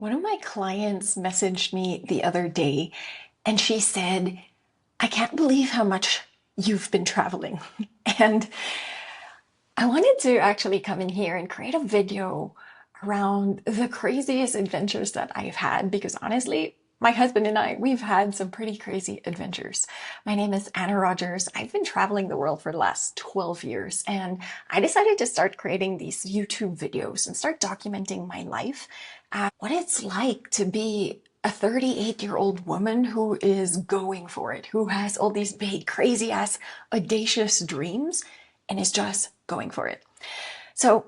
One of my clients messaged me the other day and she said, I can't believe how much you've been traveling. And I wanted to actually come in here and create a video around the craziest adventures that I've had because honestly, my husband and I, we've had some pretty crazy adventures. My name is Anna Rogers. I've been traveling the world for the last 12 years and I decided to start creating these YouTube videos and start documenting my life, what it's like to be a 38-year-old woman who is going for it, who has all these big, crazy ass, audacious dreams and is just going for it. So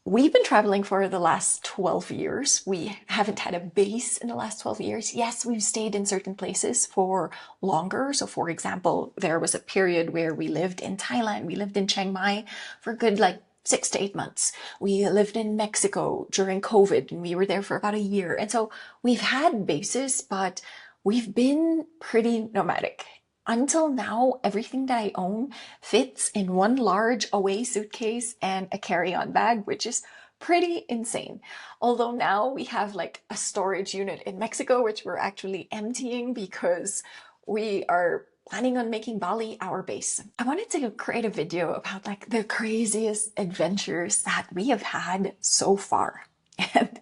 we've been traveling for the last 12 years. We haven't had a base in the last 12 years. Yes, we've stayed in certain places for longer. So for example, there was a period where we lived in Thailand. We lived in Chiang Mai for a good 6 to 8 months. We lived in Mexico during COVID and we were there for about a year. And so we've had bases, but we've been pretty nomadic. Until now, everything that I own fits in one large away suitcase and a carry-on bag, which is pretty insane. Although now we have a storage unit in Mexico, which we're actually emptying because we are planning on making Bali our base. I wanted to create a video about the craziest adventures that we have had so far. And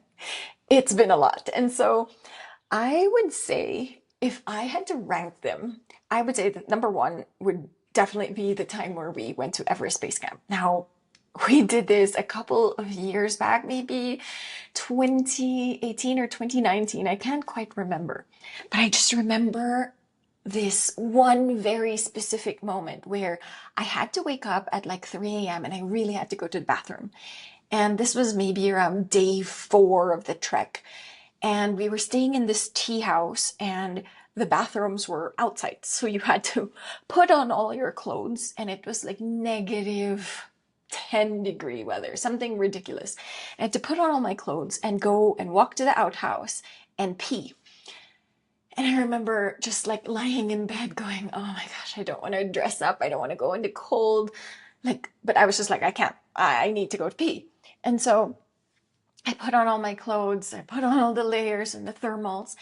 it's been a lot. And so I would say if I had to rank them, I would say that number one would definitely be the time where we went to Everest Base Camp. Now, we did this a couple of years back, maybe 2018 or 2019. I can't quite remember. But I just remember this one very specific moment where I had to wake up at 3 a.m. and I really had to go to the bathroom. And this was maybe around day 4 of the trek. And we were staying in this tea house and the bathrooms were outside. So you had to put on all your clothes and it was negative 10-degree weather, something ridiculous. I had to put on all my clothes and go and walk to the outhouse and pee. And I remember just lying in bed going, oh my gosh, I don't want to dress up. I don't want to go into cold. But I was just I can't, I need to go to pee. And so I put on all my clothes, I put on all the layers and the thermals,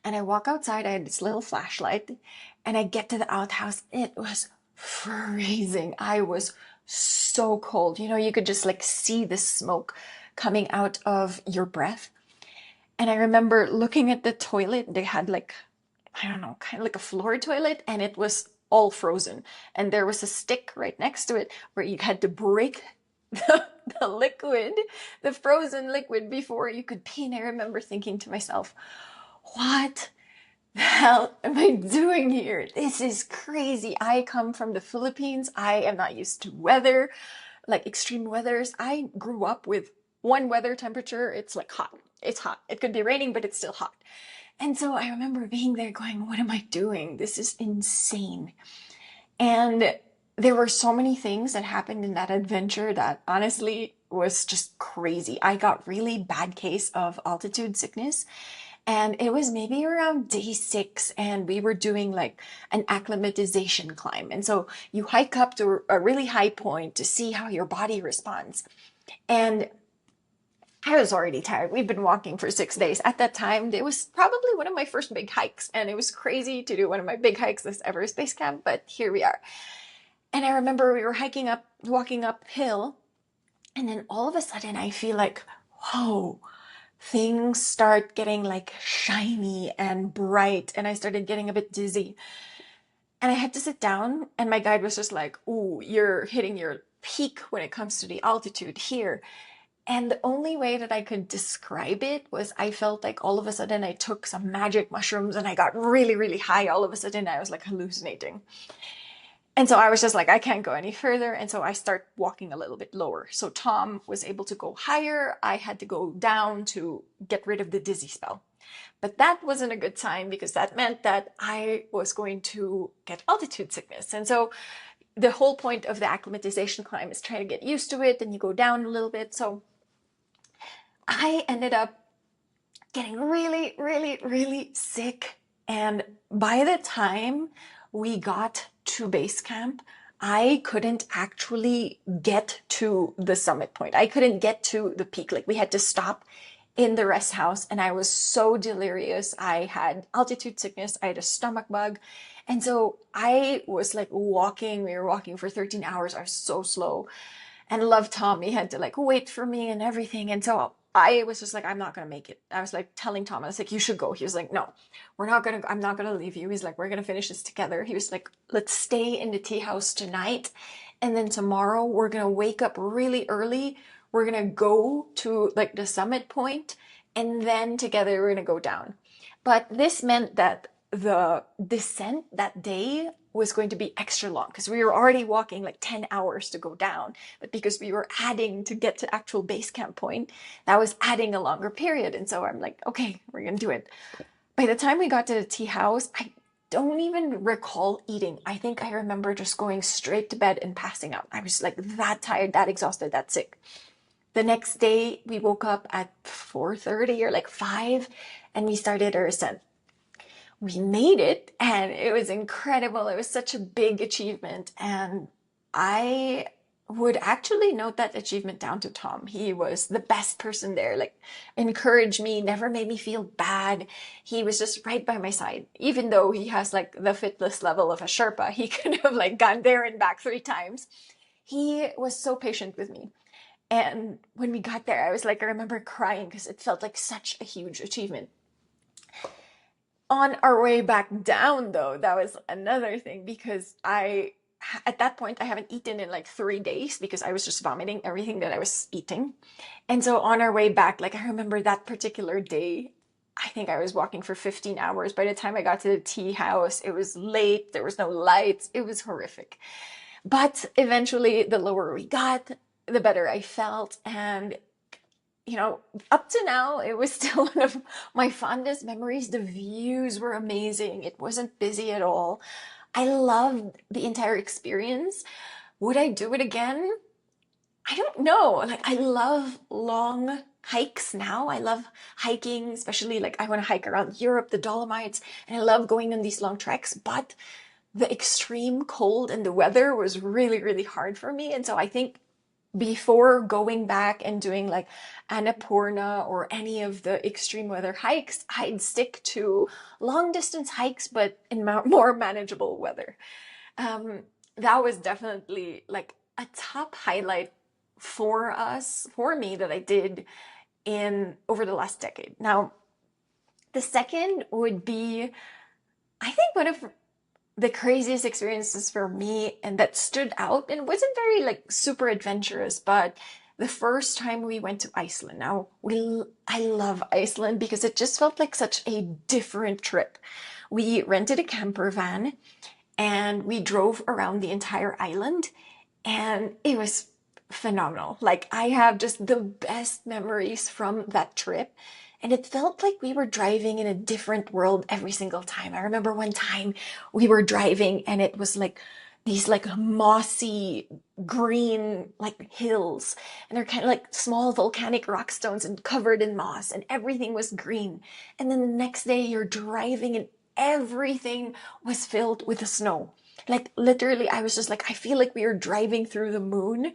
and I walk outside. I had this little flashlight, and I get to the outhouse. It was freezing. I was so cold. You could just see the smoke coming out of your breath. And I remember looking at the toilet. They had I don't know, kind of like a floor toilet, and it was all frozen. And there was a stick right next to it where you had to break the liquid, the frozen liquid before you could pee. And I remember thinking to myself, what the hell am I doing here? This is crazy. I come from the Philippines. I am not used to weather, extreme weathers. I grew up with one weather temperature. It's hot. It's hot. It could be raining, but it's still hot. And so I remember being there going, what am I doing? This is insane. And there were so many things that happened in that adventure that honestly was just crazy. I got really bad case of altitude sickness. And it was maybe around day 6 and we were doing an acclimatization climb. And so you hike up to a really high point to see how your body responds. And I was already tired. We've been walking for 6 days. At that time, it was probably one of my first big hikes. And it was crazy to do one of my big hikes, this Everest Base Camp, but here we are. And I remember we were walking uphill, and then all of a sudden I feel whoa, things start getting shiny and bright, and I started getting a bit dizzy. And I had to sit down, and my guide was just ooh, you're hitting your peak when it comes to the altitude here. And the only way that I could describe it was I felt all of a sudden I took some magic mushrooms and I got really, really high. All of a sudden I was hallucinating. And so I was just I can't go any further. And so I start walking a little bit lower. So Tom was able to go higher. I had to go down to get rid of the dizzy spell. But that wasn't a good sign because that meant that I was going to get altitude sickness. And so the whole point of the acclimatization climb is trying to get used to it and you go down a little bit. So I ended up getting really, really, really sick. And by the time we got to base camp, I couldn't actually get to the summit point. I couldn't get to the peak. We had to stop in the rest house, and I was so delirious. I had altitude sickness, I had a stomach bug. And so I was like walking, we were walking for 13 hours. I was so slow, and love Tom. He had to like wait for me and everything. And so I was just like, I'm not gonna make it. I was like telling Tom, I was like, you should go. He was like, no, we're not gonna, I'm not gonna leave you. He's like, we're gonna finish this together. He was like, let's stay in the tea house tonight. And then tomorrow we're gonna wake up really early. We're gonna go to like the summit point, and then together we're gonna go down. But this meant that the descent that day was going to be extra long because we were already walking like 10 hours to go down. But because we were adding to get to actual base camp point, that was adding a longer period. And so I'm like, okay, we're going to do it. By the time we got to the tea house, I don't even recall eating. I think I remember just going straight to bed and passing out. I was like that tired, that exhausted, that sick. The next day, we woke up at 4:30 or like 5, and we started our ascent. We made it, and it was incredible. It was such a big achievement, and I would actually note that achievement down to Tom. He was the best person there, like encouraged me, never made me feel bad. He was just right by my side. Even though he has like the fitness level of a Sherpa, he could have like gone there and back 3 times. He was so patient with me. And when we got there, I was like, I remember crying because it felt like such a huge achievement. On our way back down, though, that was another thing because at that point, I haven't eaten in like 3 days because I was just vomiting everything that I was eating. And so on our way back, like I remember that particular day, I think I was walking for 15 hours. By the time I got to the tea house, it was late. There was no lights. It was horrific. But eventually, the lower we got, the better I felt. And up to now, it was still one of my fondest memories. The views were amazing. It wasn't busy at all. I loved the entire experience. Would I do it again? I don't know. Like, I love long hikes now. I love hiking, especially like I want to hike around Europe, the Dolomites, and I love going on these long treks. But the extreme cold and the weather was really, really hard for me. And so I think before going back and doing like Annapurna or any of the extreme weather hikes, I'd stick to long distance hikes, but in more manageable weather. Um, that was definitely like a top highlight for me, that I did in over the last decade. Now, the second would be, I think, one of the craziest experiences for me, and that stood out and wasn't very like super adventurous, but the first time we went to Iceland. Now, I love Iceland because it just felt like such a different trip. We rented a camper van and we drove around the entire island, and it was phenomenal. Like, I have just the best memories from that trip. And it felt like we were driving in a different world every single time. I remember one time we were driving and it was like these like mossy green like hills, and they're kind of like small volcanic rock stones and covered in moss, and everything was green. And then the next day you're driving and everything was filled with the snow. Like literally, I was just like, I feel like we were driving through the moon.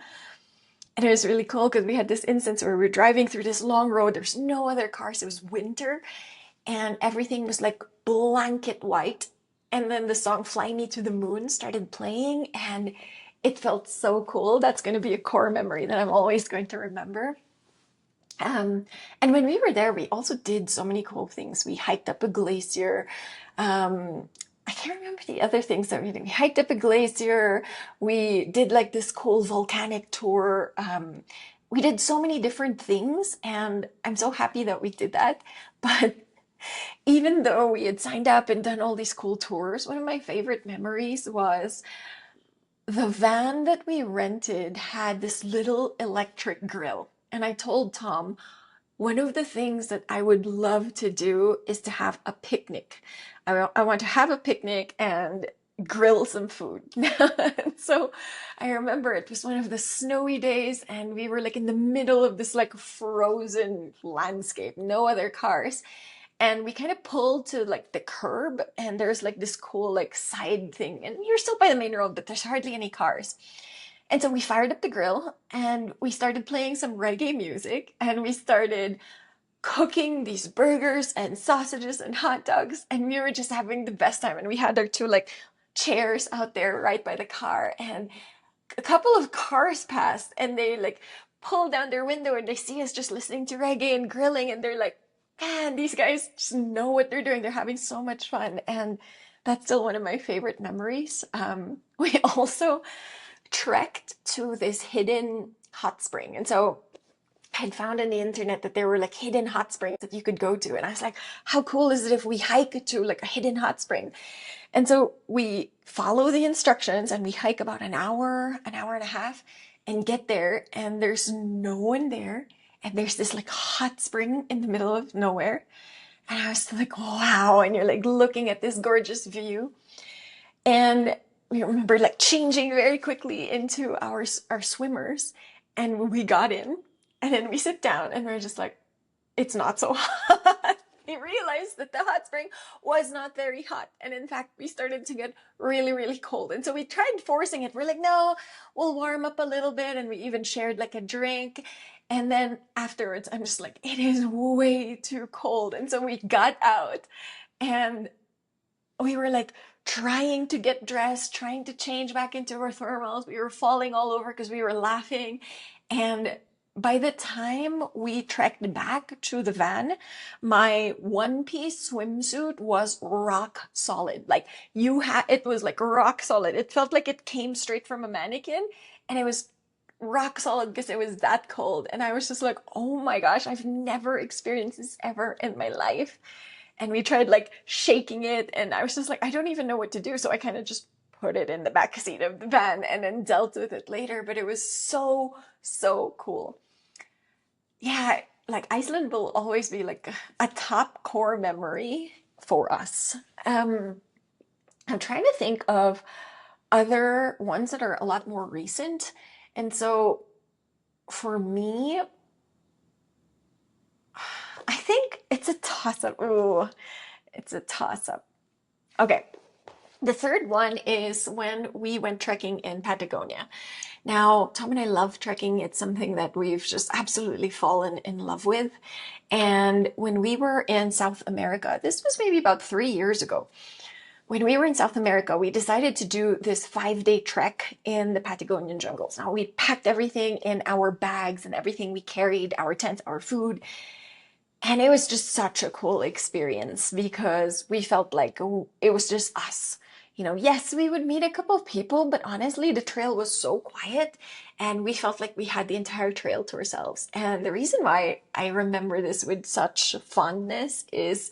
And it was really cool because we had this instance where we were driving through this long road. There's no other cars. It was winter and everything was like blanket white. And then the song Fly Me to the Moon started playing and it felt so cool. That's going to be a core memory that I'm always going to remember. And when we were there, we also did so many cool things. We hiked up a glacier. I can't remember the other things that we did. We hiked up a glacier. We did like this cool volcanic tour. We did so many different things, and I'm so happy that we did that. But even though we had signed up and done all these cool tours, one of my favorite memories was the van that we rented had this little electric grill. And I told Tom, one of the things that I would love to do is to have a picnic. I want to have a picnic and grill some food. So I remember it was one of the snowy days and we were like in the middle of this like frozen landscape, no other cars. And we kind of pulled to like the curb and there's like this cool like side thing, and you're still by the main road, but there's hardly any cars. And so we fired up the grill and we started playing some reggae music and we started cooking these burgers and sausages and hot dogs, and we were just having the best time. And we had our two like chairs out there right by the car, and a couple of cars passed, and they like pull down their window and they see us just listening to reggae and grilling, and they're like, man, these guys just know what they're doing. They're having so much fun. And that's still one of my favorite memories. We also trekked to this hidden hot spring. And so I had found on the internet that there were like hidden hot springs that you could go to. And I was like, how cool is it if we hike to like a hidden hot spring? And so we follow the instructions and we hike about an hour and a half, and get there, and there's no one there. And there's this like hot spring in the middle of nowhere. And I was like, wow. And you're like looking at this gorgeous view. And we remember like changing very quickly into our swimmers. And we got in, and then we sit down, and we're just like, it's not so hot. We realized that the hot spring was not very hot. And in fact, we started to get really, really cold. And so we tried forcing it. We're like, no, we'll warm up a little bit. And we even shared like a drink. And then afterwards, I'm just like, it is way too cold. And so we got out, and we were like trying to get dressed, trying to change back into our thermals. We were falling all over because we were laughing. And by the time we trekked back to the van, my one-piece swimsuit was rock solid. Like it was like rock solid. It felt like it came straight from a mannequin, and it was rock solid because it was that cold. And I was just like, oh my gosh, I've never experienced this ever in my life. And we tried like shaking it, and I was just like, I don't even know what to do. So I kind of just put it in the back seat of the van and then dealt with it later. But it was so, so cool. Yeah, like Iceland will always be like a top core memory for us. I'm trying to think of other ones that are a lot more recent. And so for me, I think it's a toss-up. Ooh, it's a toss-up. Okay. The third one is when we went trekking in Patagonia. Now, Tom and I love trekking. It's something that we've just absolutely fallen in love with. And when we were in South America, this was maybe about 3 years ago. When we were in South America, we decided to do this 5-day trek in the Patagonian jungles. Now, we packed everything in our bags and everything we carried, our tents, our food. And it was just such a cool experience because we felt like it was just us. You know, yes, we would meet a couple of people, but honestly, the trail was so quiet, and we felt like we had the entire trail to ourselves. And the reason why I remember this with such fondness is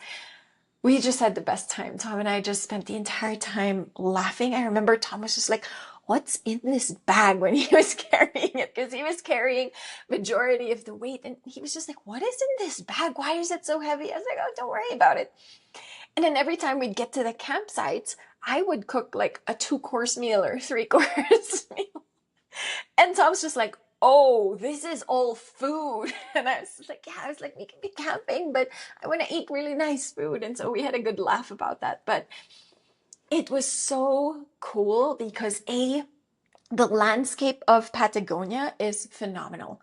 we just had the best time. Tom and I just spent the entire time laughing. I remember Tom was just like, what's in this bag, when he was carrying it? Because he was carrying majority of the weight. And he was just like, what is in this bag? Why is it so heavy? I was like, oh, don't worry about it. And then every time we'd get to the campsites, I would cook like a 2-course meal or 3-course meal. And Tom's just like, oh, this is all food. And I was like, yeah, I was like, we can be camping, but I want to eat really nice food. And so we had a good laugh about that. But it was so cool because the landscape of Patagonia is phenomenal.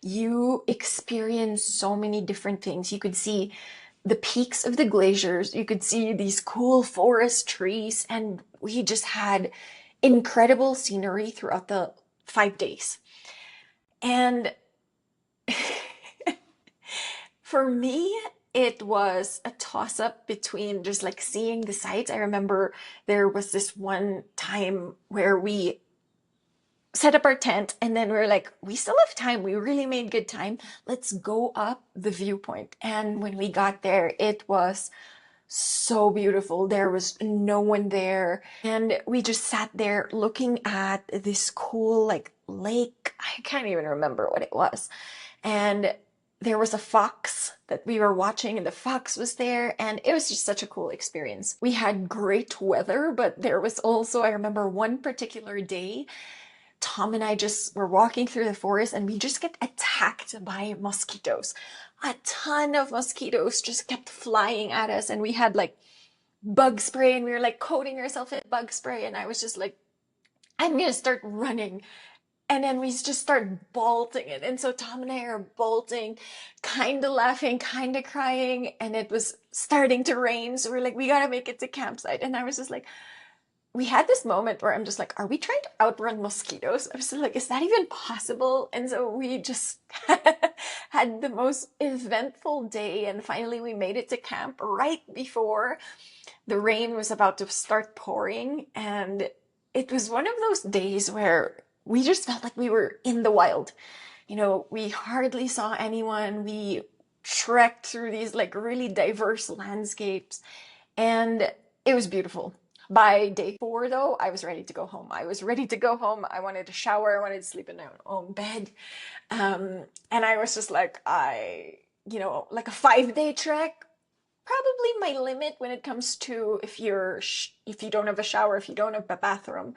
You experience so many different things. You could see the peaks of the glaciers. You could see these cool forest trees, and we just had incredible scenery throughout the 5 days. And for me, it was a toss up between just like seeing the sights. I remember there was this one time where we set up our tent, and then we were like, we still have time. We really made good time. Let's go up the viewpoint. And when we got there, it was so beautiful. There was no one there. And we just sat there looking at this cool like lake. I can't even remember what it was. And there was a fox that we were watching, and the fox was there, and it was just such a cool experience. We had great weather, but there was also, I remember one particular day, Tom and I just were walking through the forest, and we just get attacked by mosquitoes. A ton of mosquitoes just kept flying at us, and we had like bug spray, and we were like coating ourselves in bug spray, and I was just like, I'm gonna start running. And then we just start bolting it. And so Tom and I are bolting, kind of laughing, kind of crying. And it was starting to rain. So we're like, we got to make it to campsite. And I was just like, we had this moment where I'm just like, are we trying to outrun mosquitoes? I was just like, is that even possible? And so we just had the most eventful day. And finally, we made it to camp right before the rain was about to start pouring. And it was one of those days where we just felt like we were in the wild. You know, we hardly saw anyone. We trekked through these like really diverse landscapes, and it was beautiful. By day 4, though, I was ready to go home. I was ready to go home. I wanted to shower. I wanted to sleep in my own bed. And I was just like, like a 5-day trek, probably my limit when it comes to if you don't have a shower, if you don't have a bathroom.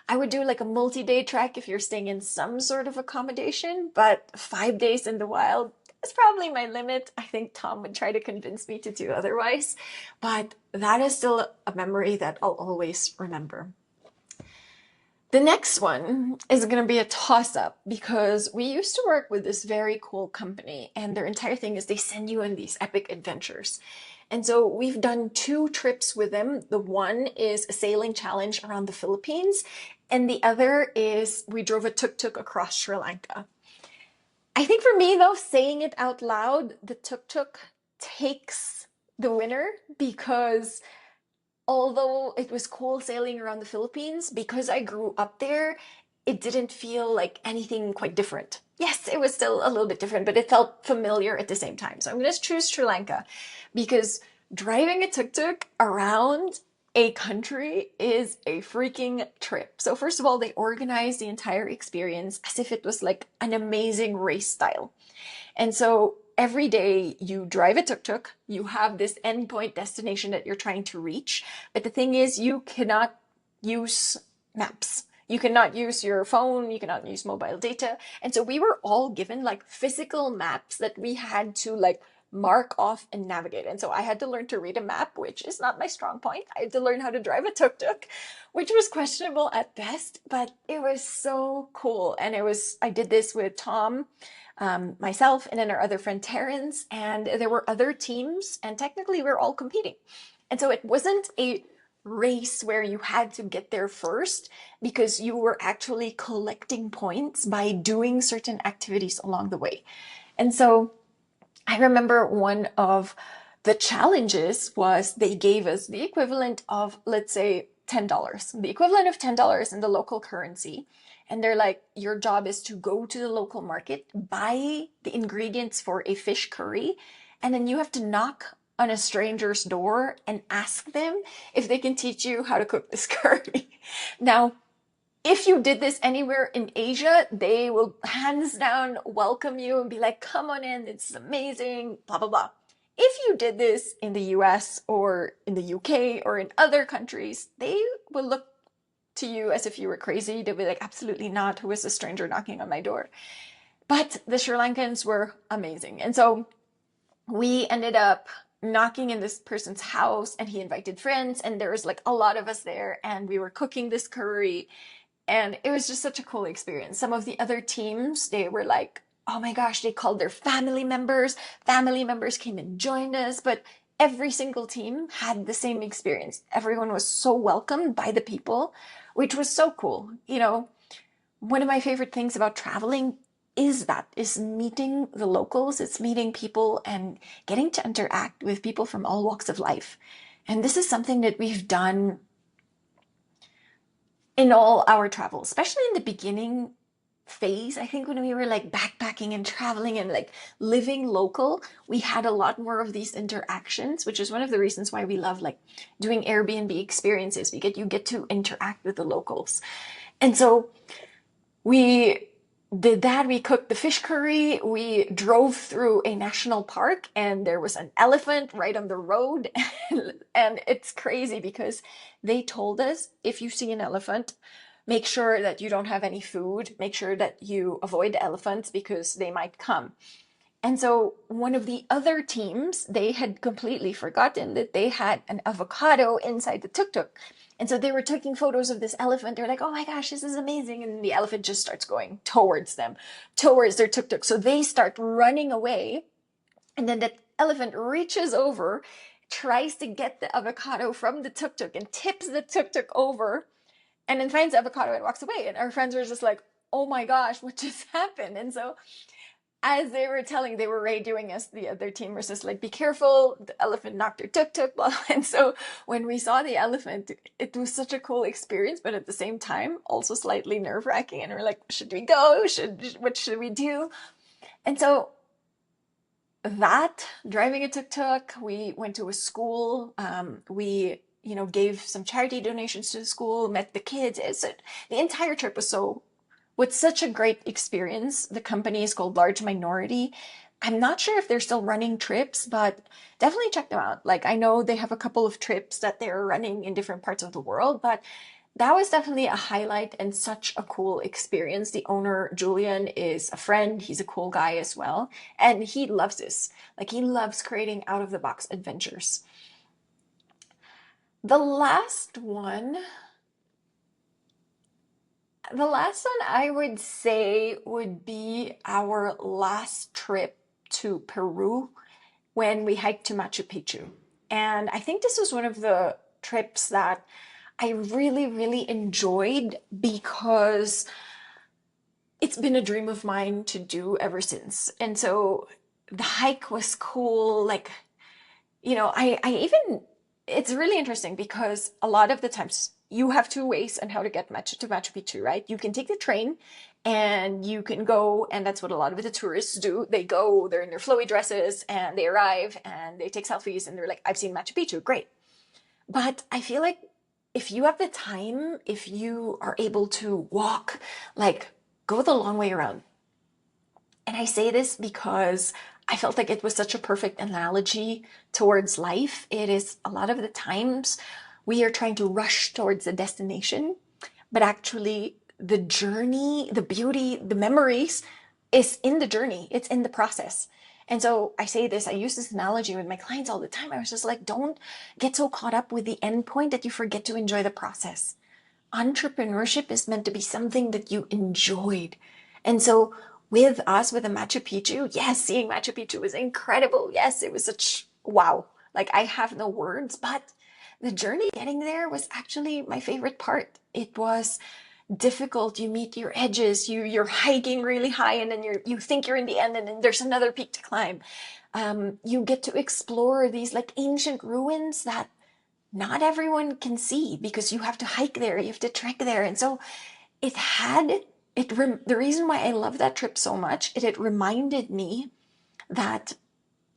I would do like a multi-day trek if you're staying in some sort of accommodation, but 5 days in the wild is probably my limit. I think Tom would try to convince me to do otherwise, but that is still a memory that I'll always remember. The next one is going to be a toss-up because we used to work with this very cool company, and their entire thing is they send you on these epic adventures. And so we've done 2 trips with them. The one is a sailing challenge around the Philippines, and the other is we drove a tuk-tuk across Sri Lanka. I think for me, though, saying it out loud, the tuk-tuk takes the winner because although it was cool sailing around the Philippines, because I grew up there, it didn't feel like anything quite different. Yes, it was still a little bit different, but it felt familiar at the same time. So I'm going to choose Sri Lanka because driving a tuk-tuk around a country is a freaking trip. So first of all, they organized the entire experience as if it was like an amazing race style. And so every day you drive a tuk-tuk, you have this endpoint destination that you're trying to reach. But the thing is, you cannot use maps. You cannot use your phone, you cannot use mobile data. And so we were all given like physical maps that we had to like mark off and navigate. And so I had to learn to read a map, which is not my strong point. I had to learn how to drive a tuk-tuk, which was questionable at best, but it was so cool. And I did this with Tom, myself, and then our other friend Terrence, and there were other teams, and technically we were all competing. And so it wasn't a race where you had to get there first because you were actually collecting points by doing certain activities along the way. And so I remember one of the challenges was they gave us the equivalent of, let's say, $10, the equivalent of $10 in the local currency. And they're like, your job is to go to the local market, buy the ingredients for a fish curry, and then you have to knock on a stranger's door and ask them if they can teach you how to cook this curry. Now, if you did this anywhere in Asia, they will hands down welcome you and be like, come on in, it's amazing, blah, blah, blah. If you did this in the US or in the UK or in other countries, they will look to you as if you were crazy. They'll be like, absolutely not. Who is a stranger knocking on my door? But the Sri Lankans were amazing. And so we ended up knocking in this person's house, and he invited friends, and there was like a lot of us there, and we were cooking this curry, and it was just such a cool experience. Some of the other teams, they were like, oh my gosh, they called their family members. Family members came and joined us, but every single team had the same experience. Everyone was so welcomed by the people, which was so cool. You know, one of my favorite things about traveling is meeting the locals. It's meeting people and getting to interact with people from all walks of life. And this is something that we've done in all our travels, especially in the beginning phase. I think when we were like backpacking and traveling and like living local, we had a lot more of these interactions, which is one of the reasons why we love like doing Airbnb experiences. You get to interact with the locals. And so we did that. We cooked the fish curry. We drove through a national park, and there was an elephant right on the road. And it's crazy because they told us, if you see an elephant, make sure that you don't have any food. Make sure that you avoid the elephants because they might come. And so one of the other teams, they had completely forgotten that they had an avocado inside the tuk-tuk. And so they were taking photos of this elephant. They're like, oh my gosh, this is amazing. And the elephant just starts going towards them, towards their tuk-tuk. So they start running away. And then the elephant reaches over, tries to get the avocado from the tuk-tuk and tips the tuk-tuk over, and then finds the avocado and walks away. And our friends were just like, oh my gosh, what just happened? And so as they were telling, they were radioing us, the other team was just like, be careful, the elephant knocked your tuk-tuk. And so when we saw the elephant, it was such a cool experience, but at the same time, also slightly nerve-wracking. And we're like, should we go? What should we do? And so that, driving a tuk-tuk, we went to a school, we gave some charity donations to the school, met the kids. The entire trip was such a great experience. The company is called Large Minority. I'm not sure if they're still running trips, but definitely check them out. Like, I know they have a couple of trips that they're running in different parts of the world, but that was definitely a highlight and such a cool experience. The owner, Julian, is a friend. He's a cool guy as well. And he loves this. Like, he loves creating out of the box adventures. The last one I would say would be our last trip to Peru when we hiked to Machu Picchu. And I think this was one of the trips that I really, really enjoyed because it's been a dream of mine to do ever since. And so the hike was cool. Like, I even, it's really interesting because a lot of the times you have two ways on how to get to Machu Picchu, right? You can take the train and you can go, and that's what a lot of the tourists do. They go, they're in their flowy dresses and they arrive and they take selfies and they're like, I've seen Machu Picchu, great. But I feel like if you have the time, if you are able to walk, like, go the long way around. And I say this because I felt like it was such a perfect analogy towards life. It is a lot of the times we are trying to rush towards the destination, but actually the journey, the beauty, the memories is in the journey. It's in the process. And so I say this, I use this analogy with my clients all the time. I was just like, don't get so caught up with the end point that you forget to enjoy the process. Entrepreneurship is meant to be something that you enjoyed. And so with us, with the Machu Picchu, yes, seeing Machu Picchu was incredible. Yes, it was such wow. Like, I have no words, but the journey getting there was actually my favorite part. It was difficult. You meet your edges. You're hiking really high, and then you think you're in the end, and then there's another peak to climb. You get to explore these like ancient ruins that not everyone can see because you have to hike there, you have to trek there. And so the reason why I love that trip so much, it reminded me that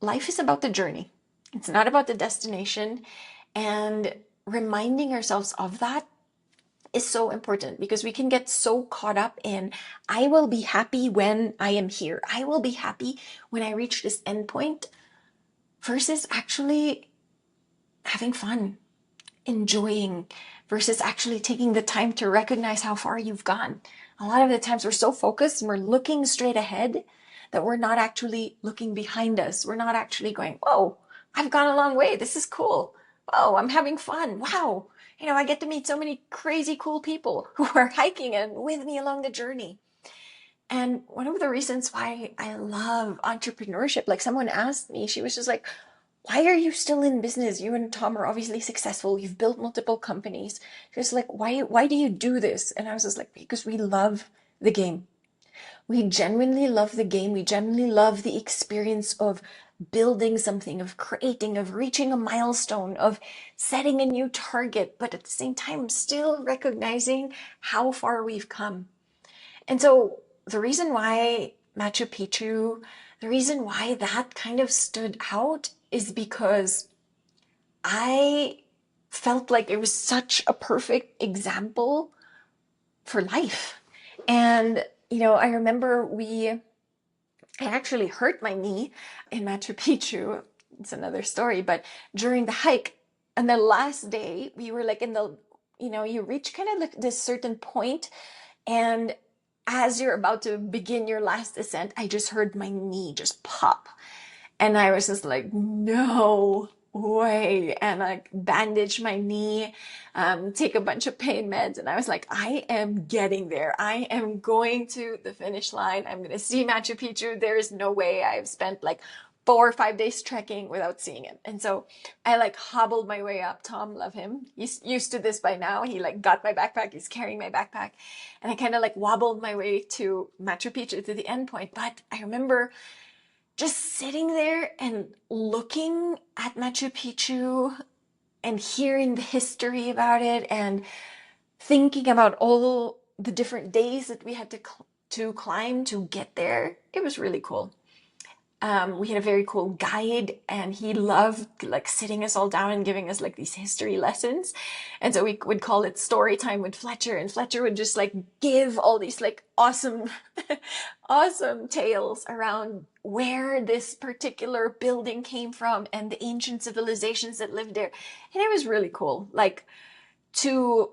life is about the journey. It's not about the destination. And reminding ourselves of that is so important because we can get so caught up in, I will be happy when I am here. I will be happy when I reach this end point, versus actually having fun, enjoying, versus actually taking the time to recognize how far you've gone. A lot of the times we're so focused and we're looking straight ahead that we're not actually looking behind us. We're not actually going, whoa, I've gone a long way. This is cool. Oh, I'm having fun. Wow. I get to meet so many crazy cool people who are hiking and with me along the journey. And one of the reasons why I love entrepreneurship, like, someone asked me, she was just like, why are you still in business? You and Tom are obviously successful. You've built multiple companies. She's like, why do you do this? And I was just like, because we love the game. We genuinely love the game. We genuinely love the experience of building something, of creating, of reaching a milestone, of setting a new target, but at the same time, still recognizing how far we've come. And so the reason why Machu Picchu, the reason why that kind of stood out is because I felt like it was such a perfect example for life. And, I remember I actually hurt my knee in Machu Picchu. It's another story, but during the hike, on the last day, we were like you reach kind of like this certain point, and as you're about to begin your last ascent, I just heard my knee just pop. And I was just like, no way. And I bandaged my knee, take a bunch of pain meds. And I was like, I am getting there. I am going to the finish line. I'm going to see Machu Picchu. There is no way I've spent like 4 or 5 days trekking without seeing it. And so I like hobbled my way up. Tom, love him. He's used to this by now. He like got my backpack. He's carrying my backpack. And I kind of like wobbled my way to Machu Picchu, to the end point. But I remember just sitting there and looking at Machu Picchu and hearing the history about it and thinking about all the different days that we had to climb to get there. It was really cool. We had a very cool guide, and he loved like sitting us all down and giving us like these history lessons. And so we would call it story time with Fletcher, and Fletcher would just like give all these like awesome, awesome tales around where this particular building came from and the ancient civilizations that lived there. And it was really cool, like to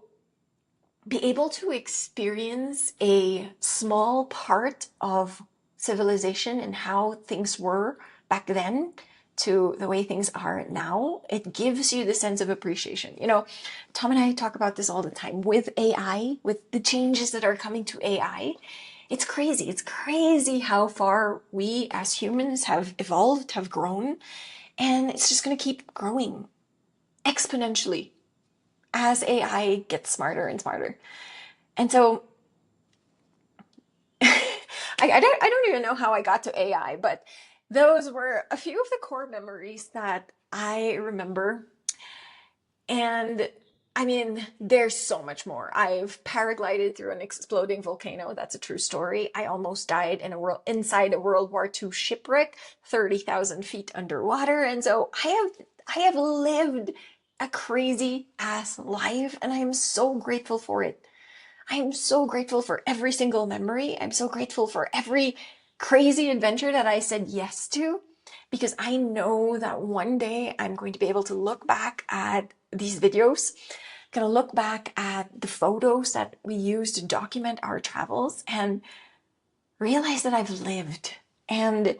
be able to experience a small part of civilization and how things were back then to the way things are now. It gives you the sense of appreciation. You know, Tom and I talk about this all the time with AI, with the changes that are coming to AI. It's crazy. It's crazy how far we as humans have evolved, have grown, and it's just going to keep growing exponentially as AI gets smarter and smarter. And so I don't even know how I got to AI, but those were a few of the core memories that I remember. And I mean, there's so much more. I've paraglided through an exploding volcano. That's a true story. I almost died in inside a World War II shipwreck, 30,000 feet underwater. And so I have lived a crazy ass life, and I am so grateful for it. I am so grateful for every single memory. I'm so grateful for every crazy adventure that I said yes to, because I know that one day I'm going to be able to look back at these videos, going to look back at the photos that we use to document our travels and realize that I've lived. And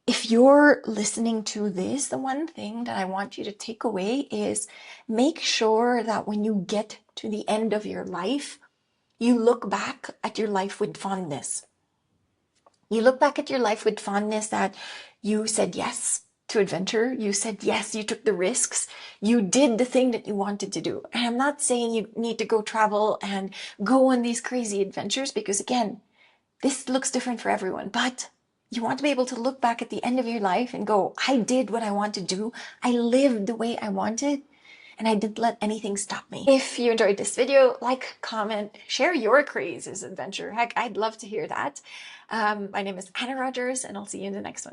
if you're listening to this, the one thing that I want you to take away is make sure that when you get to the end of your life, you look back at your life with fondness. You look back at your life with fondness that you said yes to adventure. You said yes, you took the risks. You did the thing that you wanted to do. And I'm not saying you need to go travel and go on these crazy adventures, because again, this looks different for everyone. But you want to be able to look back at the end of your life and go, I did what I want to do. I lived the way I wanted. And I didn't let anything stop me. If you enjoyed this video, like, comment, share your craziest adventure. Heck, I'd love to hear that. My name is Anna Rogers, and I'll see you in the next one.